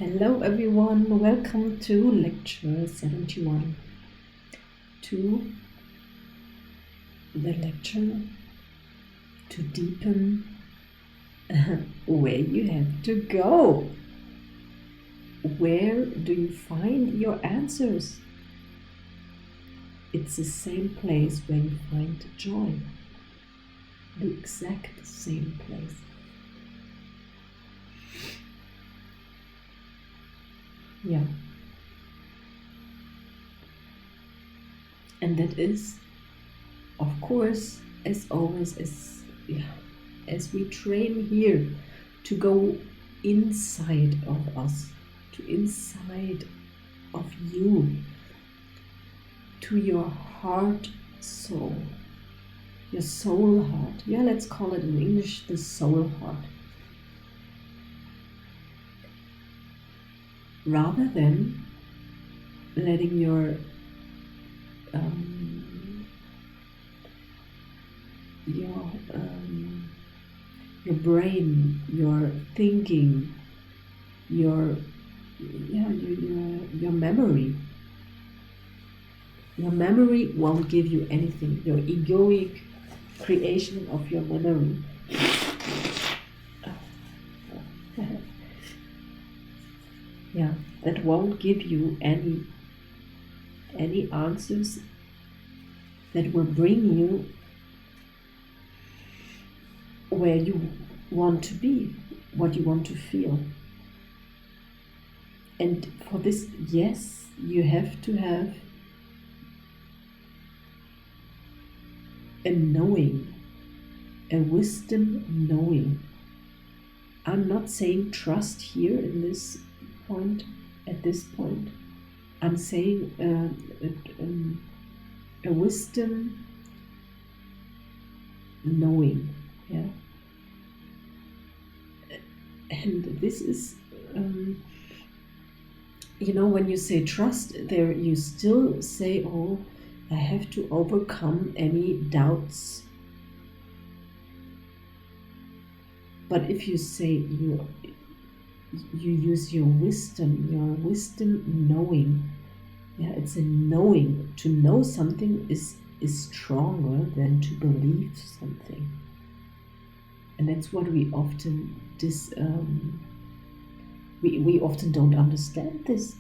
Hello everyone, welcome to lecture 71, to the lecture to deepen where you have to go. Where do you find your answers? It's the same place where you find joy, the exact same place. Yeah. And that is, of course, as always, as we train here to go inside of us, to inside of you, to your heart soul, your soul heart. Yeah, let's call it in English the soul heart. Rather than letting your brain, your thinking, your memory. Your memory won't give you anything. Your egoic creation of your memory. Yeah, that won't give you any answers that will bring you where you want to be, what you want to feel. And for this, yes, you have to have a knowing, a wisdom knowing. I'm not saying trust here in this point, at this point. I'm saying a wisdom knowing, yeah. And this is, when you say trust, there you still say, oh, I have to overcome any doubts. But if you say you use your wisdom knowing, yeah, it's a knowing. To know something is stronger than to believe something. And that's what we often we often don't understand this.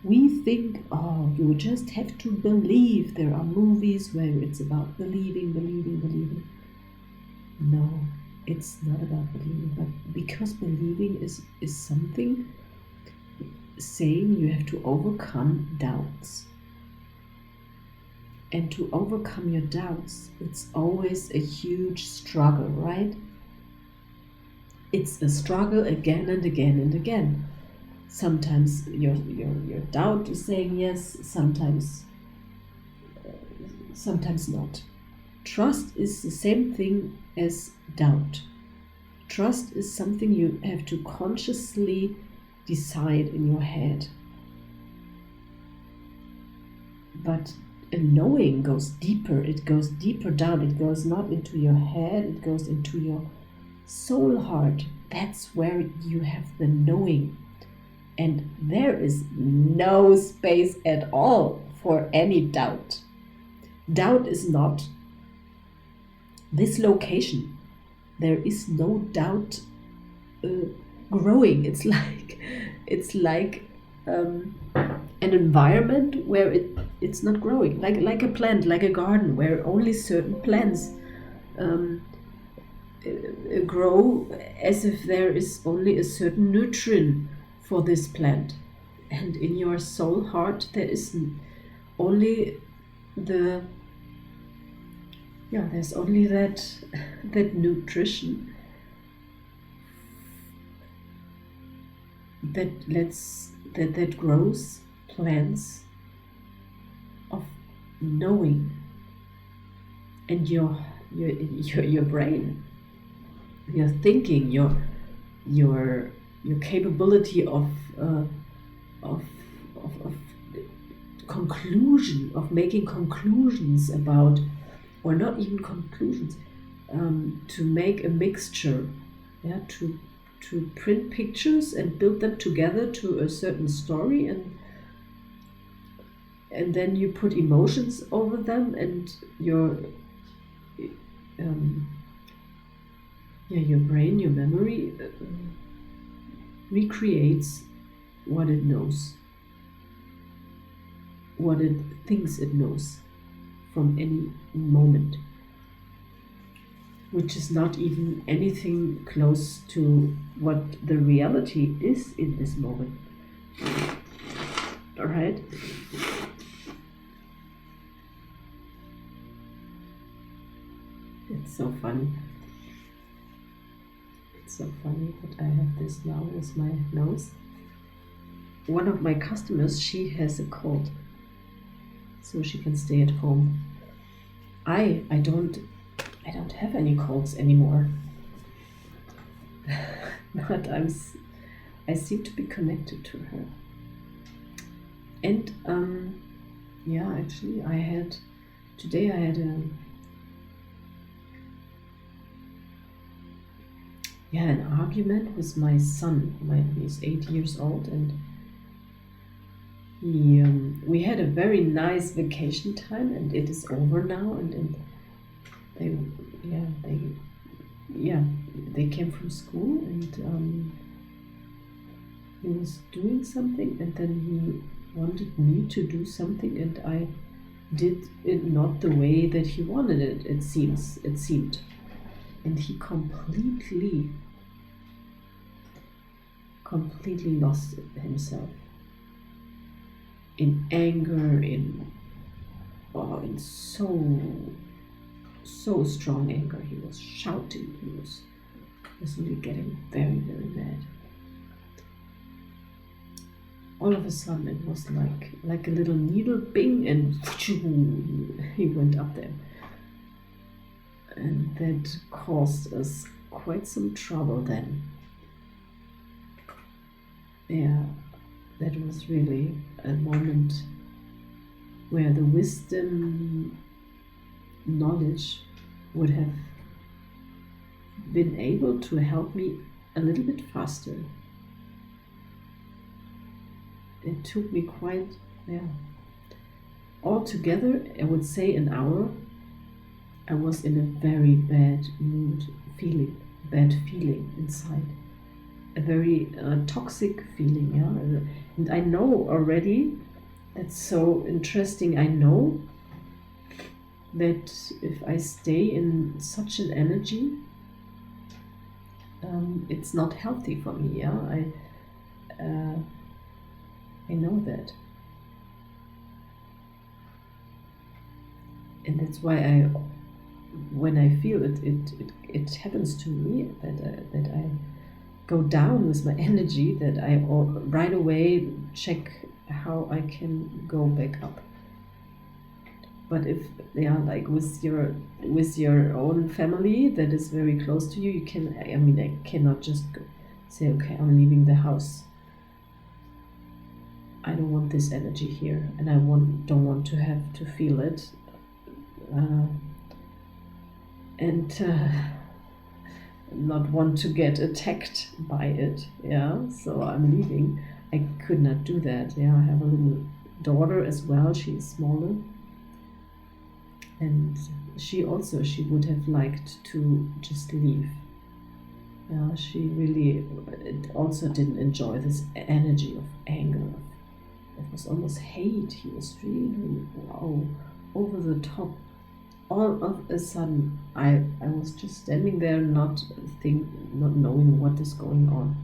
We think, oh, you just have to believe. There are movies where it's about believing. No, it's not about believing, but because believing is something saying you have to overcome doubts. And to overcome your doubts, it's always a huge struggle, right? It's a struggle again and again and again. Sometimes your doubt is saying yes, sometimes not. Trust is the same thing as doubt. Trust is something you have to consciously decide in your head. But a knowing goes deeper, it goes deeper down, it goes not into your head, it goes into your soul heart. That's where you have the knowing. And there is no space at all for any doubt. Doubt is not this location. There is no doubt growing. It's like an environment where it's not growing, like a plant, like a garden where only certain plants grow, as if there is only a certain nutrient for this plant. And in your soul heart there is only there's only that nutrition that grows plants of knowing. And your brain, your thinking, your capability of conclusion, of making conclusions about, or not even conclusions, to make a mixture, yeah, to to print pictures and build them together to a certain story, and then you put emotions over them, and your brain, your memory recreates what it knows, what it thinks it knows from any moment, which is not even anything close to what the reality is in this moment. All right? It's so funny. It's so funny that I have this now with my nose. One of my customers, she has a cold, so she can stay at home. I don't have any colds anymore. But I seem to be connected to her. And actually today I had an argument with my son. He's 8 years old, and we had a very nice vacation time, and it is over now, and they came from school, and he was doing something, and then he wanted me to do something, and I did it not the way that he wanted it. It seemed, and he completely lost himself in anger, in so strong anger. He was shouting. He was really getting very, very mad. All of a sudden, it was like a little needle, bing, and he went up there. And that caused us quite some trouble then. Yeah, that was really a moment where the wisdom, knowledge would have been able to help me a little bit faster. It took me altogether, I would say an hour. I was in a very bad mood, bad feeling inside. A very toxic feeling, and I know already, that's so interesting, I know that if I stay in such an energy, it's not healthy for me, I know that. And that's why when I feel it happens to me, that I go down with my energy, that I right away check how I can go back up. But if like with your own family that is very close to you, I cannot just say, okay, I'm leaving the house. I don't want this energy here, and I don't want to have to feel it, and not want to get attacked by it. So I'm leaving. I could not do that. I have a little daughter as well. She's smaller, and she would have liked to just leave. She really also didn't enjoy this energy of anger. It was almost hate. He was really over the top. All of a sudden, I was just standing there, not knowing what is going on.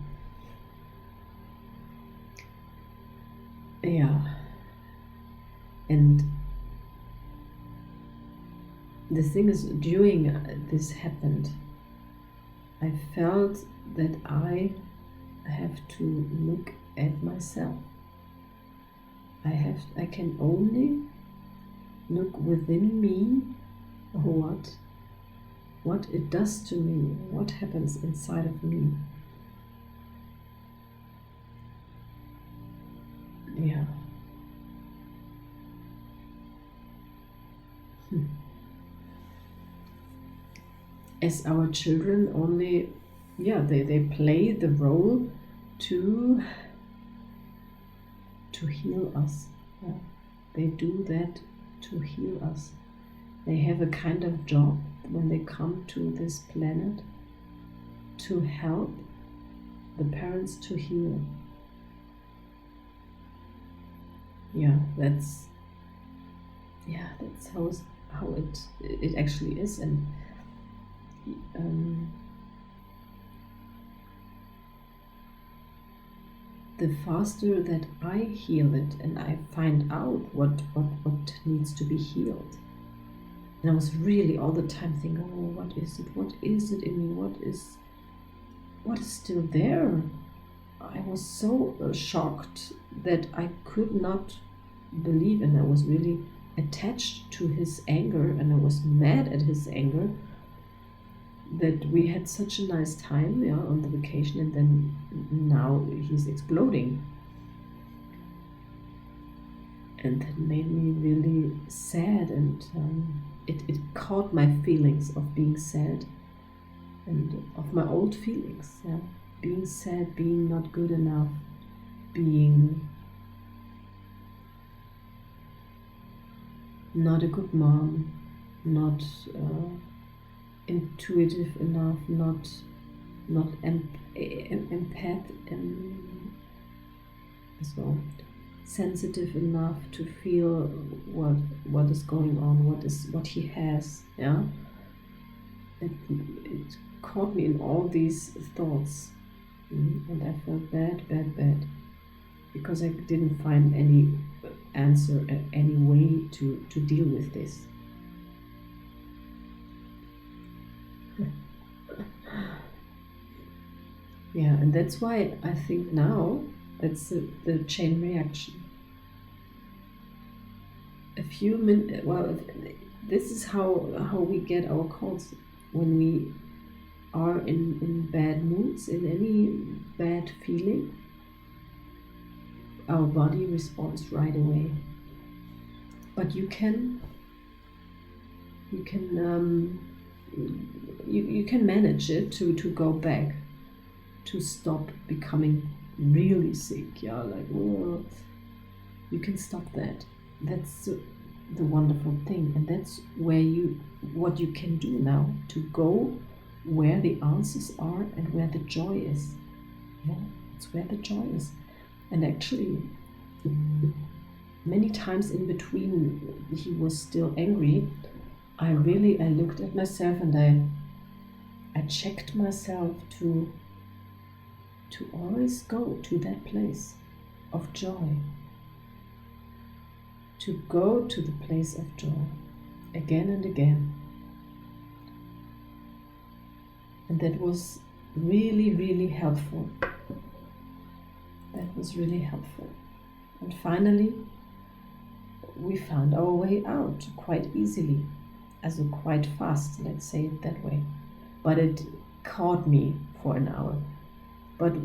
And the thing is, during this happened, I felt that I have to look at myself. I can only look within me what it does to me, what happens inside of me. As our children only yeah, they play the role to heal us. Yeah. They do that to heal us. They have a kind of job when they come to this planet to help the parents to heal. That's how it actually is. And the faster that I heal it and I find out what needs to be healed. And I was really all the time thinking, oh, what is it in me? What is still there? I was so shocked that I could not believe, and I was really attached to his anger, and I was mad at his anger, that we had such a nice time on the vacation, and then now he's exploding. And that made me really sad, and it caught my feelings of being sad and of my old feelings. Being sad, being not good enough, being not a good mom, not intuitive enough, not empath as well, sensitive enough to feel what is going on, what he has. It caught me in all these thoughts, and I felt bad because I didn't find any answer, any way to deal with this. And that's why I think now that's the chain reaction. A few minutes, this is how we get our calls when we are in bad moods, in any bad feeling. Our body responds right away. But you can manage it to go back, to stop becoming really sick. You can stop that. That's the wonderful thing, and that's what you can do now, to go where the answers are and where the joy is. It's where the joy is. And actually, many times in between he was still angry, I looked at myself and I checked myself to always go to that place of joy, to go to the place of joy again and again. And that was really, really helpful. That was really helpful. And finally, we found our way out quite easily, quite fast, let's say it that way. But it caught me for an hour. But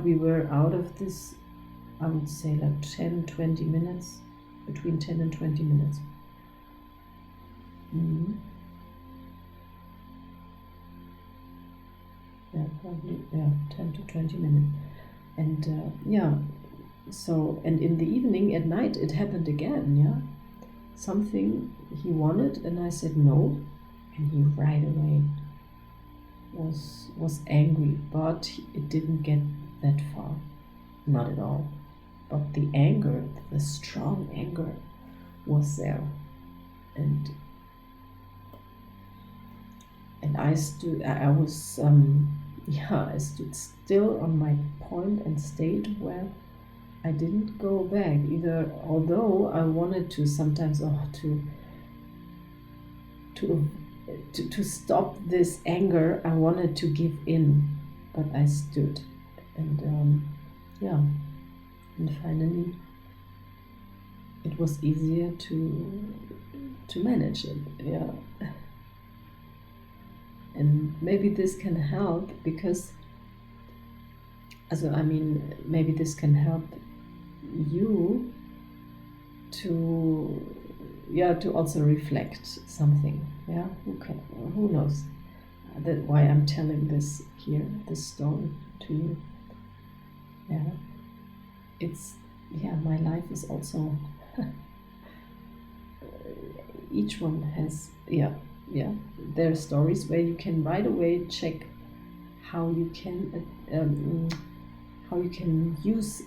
we were out of this, I would say, like 10, 20 minutes, between 10 and 20 minutes. Probably 10 to 20 minutes. And so, and in the evening, at night, it happened again. Something he wanted, and I said no, and he right away was angry, but it didn't get that far, not at all. But the anger, the strong anger, was there, and I stood. I stood still on my point and stayed where I didn't go back either. Although I wanted to sometimes to stop this anger, I wanted to give in, but I stood, and and finally it was easier to manage it. And maybe this can help, because maybe this can help you to also reflect something. Who knows? That's why I'm telling this here, this story to you. Yeah, it's, yeah, my life is also each one has, yeah, there are stories where you can right away check how you can use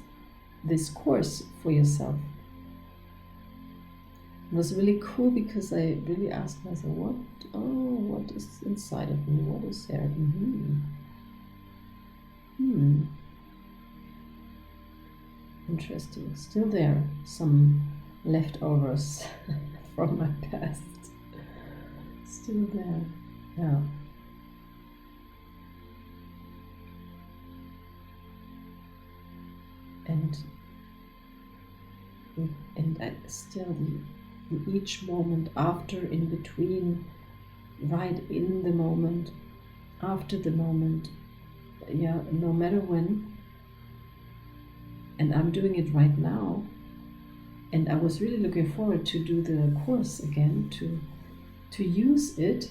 this course for yourself. It was really cool because I really asked myself, what is inside of me? What is there? Interesting. Still there, some leftovers from my past. Still there. Yeah. And I still, in each moment, after, in between, right in the moment, after the moment, yeah, no matter when. And I'm doing it right now. And I was really looking forward to do the course again, to use it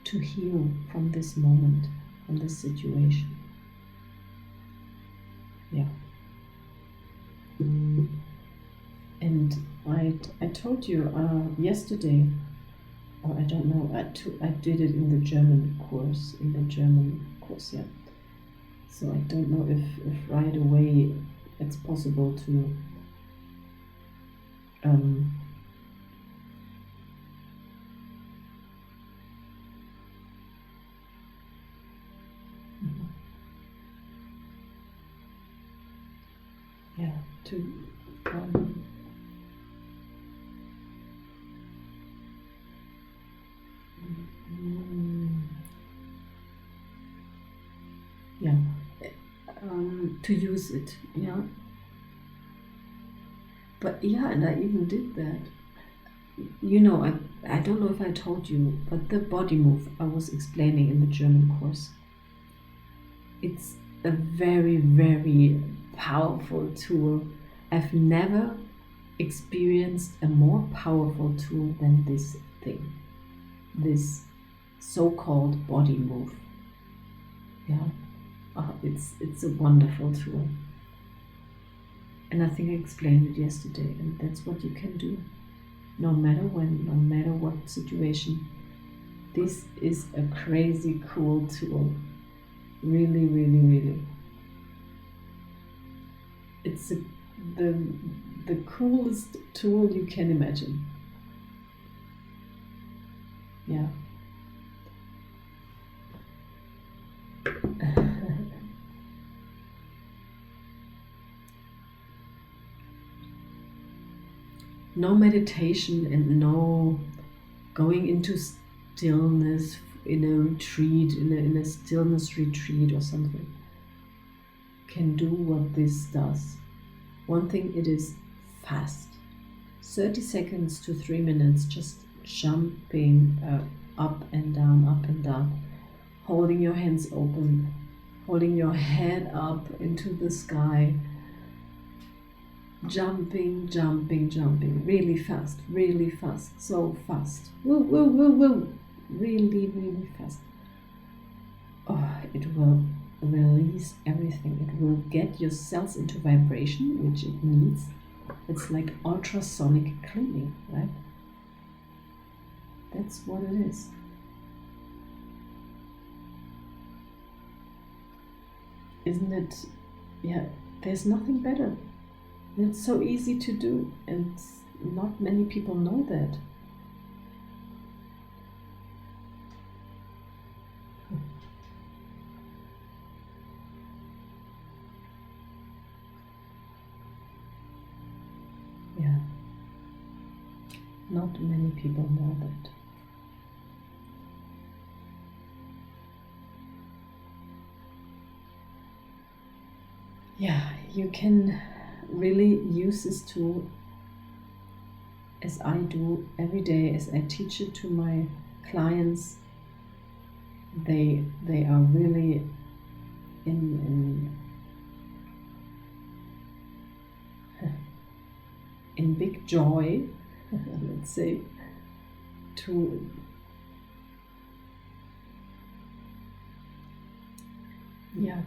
to heal from this moment, from this situation. Yeah. And I told you yesterday, or I don't know, I did it in the German course, yeah. So I don't know if right away it's possible to yeah, to yeah, to use it, yeah. But yeah, and I even did that. You know, I don't know if I told you, but the body move I was explaining in the German course, it's a very, very powerful tool. I've never experienced a more powerful tool than this thing, this so-called body move. Yeah, it's a wonderful tool. And I think I explained it yesterday, and that's what you can do. No matter when, no matter what situation. This is a crazy cool tool. Really, really, really. It's the coolest tool you can imagine. Yeah. No meditation and no going into stillness in a retreat, in a stillness retreat or something, can do what this does. One thing, it is fast. 30 seconds to 3 minutes, just jumping up and down, holding your hands open, holding your head up into the sky, jumping, really fast, so fast, really, really fast. Oh, it will release everything. It will get your cells into vibration, which it needs. It's like ultrasonic cleaning, right? That's what it is. Isn't it? Yeah, there's nothing better. It's so easy to do, and not many people know that. Yeah, not many people know that. Yeah, you can really use this tool, as I do every day, as I teach it to my clients. They are really in big joy, let's say, to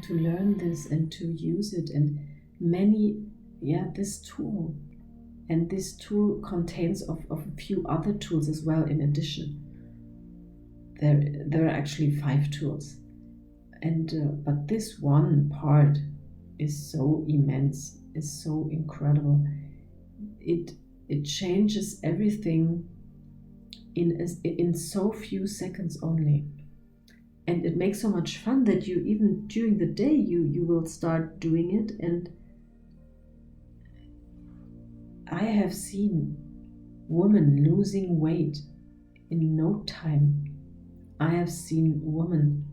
learn this and to use it. And this tool, and this tool contains of a few other tools as well in addition. There are actually 5 tools, and but this one part is so immense, is so incredible. It changes everything in so few seconds only. And it makes so much fun that you, even during the day, you will start doing it. And I have seen women losing weight in no time. I have seen women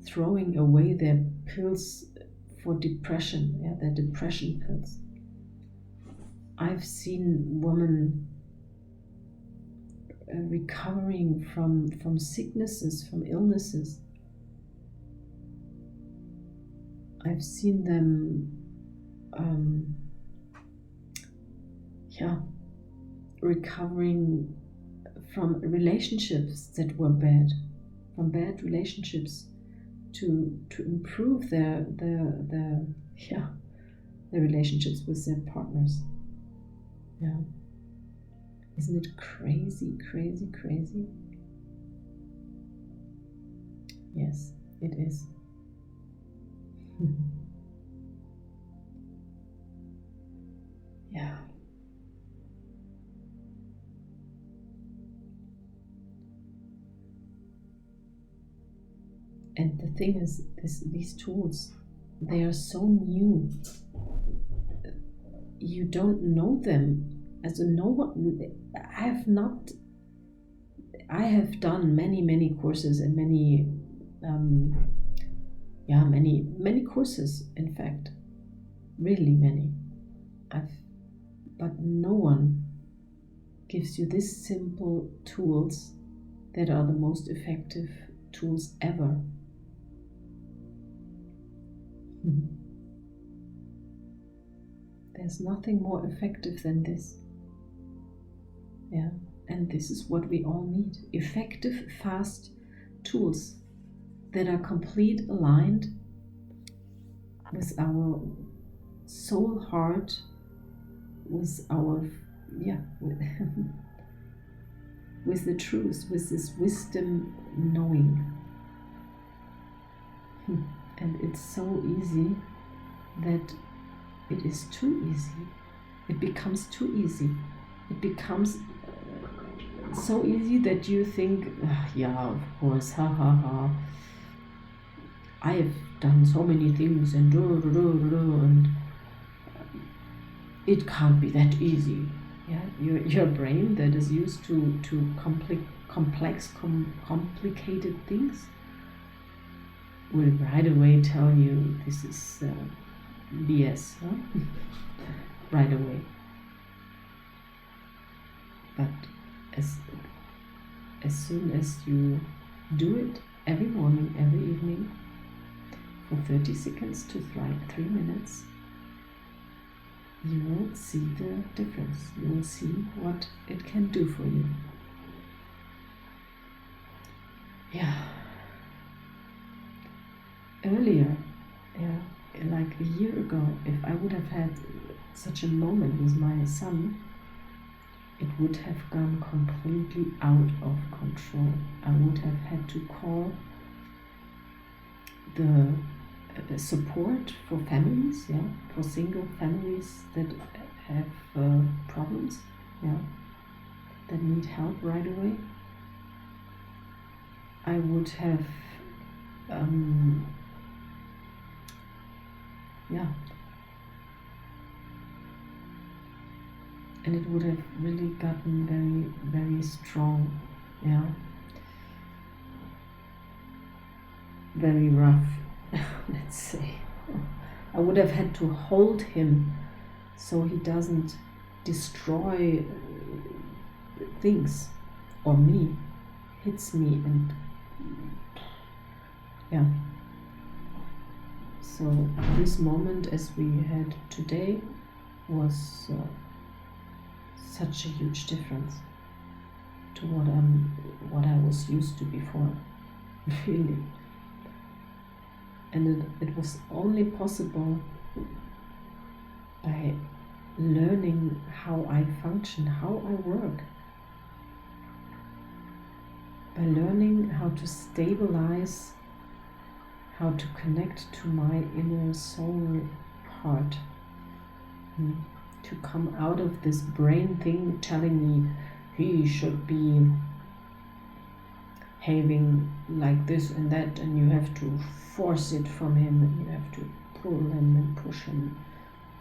throwing away their pills for depression, their depression pills. I've seen women recovering from sicknesses, from illnesses. I've seen them recovering from relationships that were bad, from bad relationships, to improve their relationships with their partners. Isn't it crazy, crazy, crazy? Yes, it is. Yeah. And the thing is, these tools, they are so new. You don't know them. As no one, I have done many courses and many courses, in fact, really many. But no one gives you these simple tools that are the most effective tools ever. There's nothing more effective than this. And this is what we all need. Effective, fast tools that are complete aligned with our soul heart, with our with the truth, with this wisdom knowing. And it's so easy that it is too easy. It becomes too easy. It becomes so easy that you think, of course, ha. I have done so many things and and it can't be that easy. Your brain that is used to complicated things will right away tell you this is BS, right away. But as soon as you do it every morning, every evening, for 30 seconds to 3 minutes, you will see the difference. You will see what it can do for you. Earlier, like a year ago, if I would have had such a moment with my son, it would have gone completely out of control. I would have had to call the support for families, for single families that have problems, that need help right away. I would have and it would have really gotten very, very strong, very rough, let's say. I would have had to hold him so he doesn't destroy things, or me, hits me, and so this moment as we had today was such a huge difference. to what I was used to before, really. And it was only possible by learning how I function, how I work, by learning how to stabilize, how to connect to my inner soul heart, to come out of this brain thing telling me he should be behaving like this and that, and you have to force it from him, and you have to pull him and push him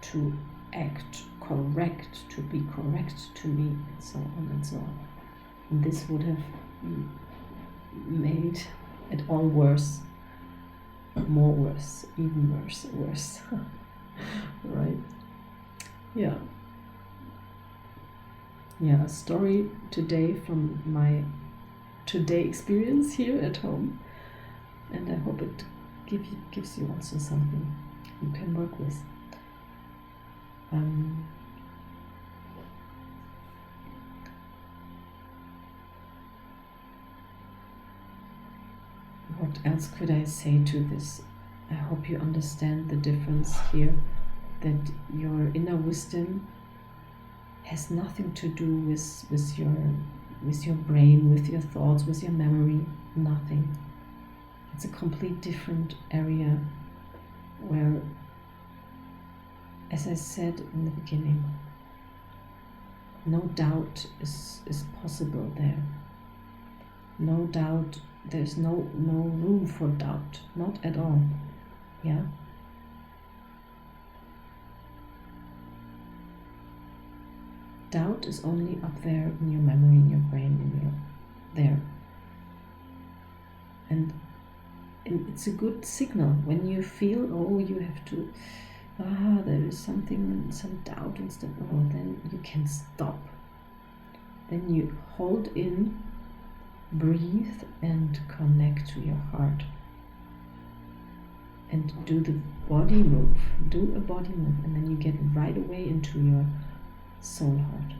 to act correct, to be correct to me, and so on and so on. And this would have made it all worse, more worse, even worse. Right? Yeah, a story today from my today experience here at home, and I hope it gives you also something you can work with. What else could I say to this? I hope you understand the difference here, that your inner wisdom has nothing to do with your brain, with your thoughts, with your memory, nothing. It's a complete different area where, as I said in the beginning, no doubt is possible there. No doubt, there's no room for doubt, not at all. Yeah. Doubt is only up there in your memory, in your brain, there. And it's a good signal when you feel, oh, you have to, there is some doubt and stuff. Oh, then you can stop. Then you hold in, breathe, and connect to your heart. And do the body move. Do a body move, and then you get right away into your soul heart.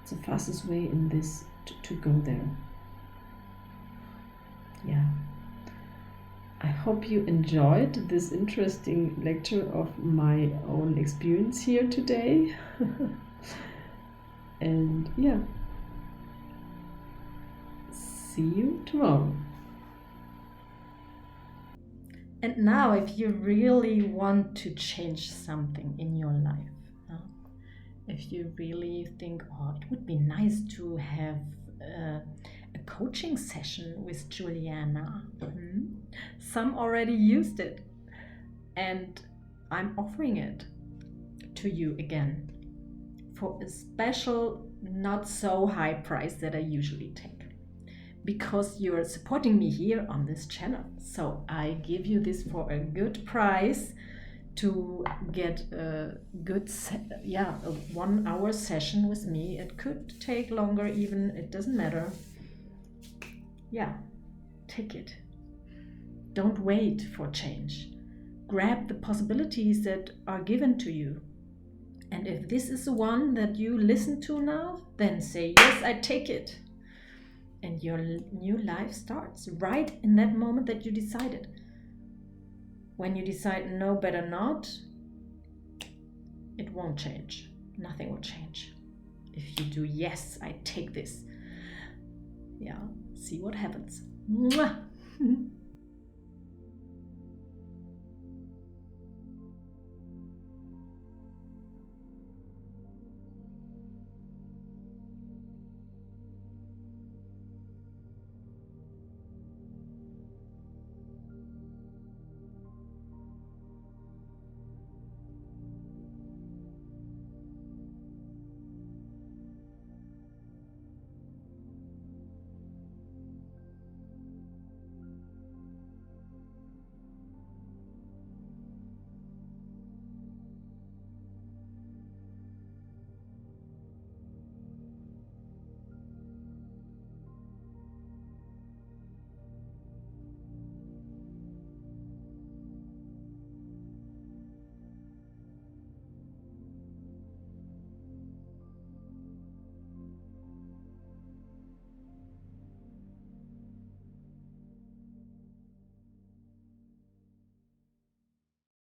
It's the fastest way in this to go there. Yeah. I hope you enjoyed this interesting lecture of my own experience here today. And yeah, see you tomorrow. And now, if you really want to change something in your life, if you really think, oh, it would be nice to have a coaching session with Juliana. Some already used it, and I'm offering it to you again for a special, not so high price that I usually take, because you're supporting me here on this channel. So I give you this for a good price to get a good, a 1 hour session with me. It could take longer even, it doesn't matter. Yeah, take it. Don't wait for change. Grab the possibilities that are given to you. And if this is the one that you listen to now, then say, yes, I take it. And your new life starts right in that moment that you decided. When you decide no, better not, it won't change. Nothing will change. If you do, yes, I take this. Yeah, see what happens. Mwah!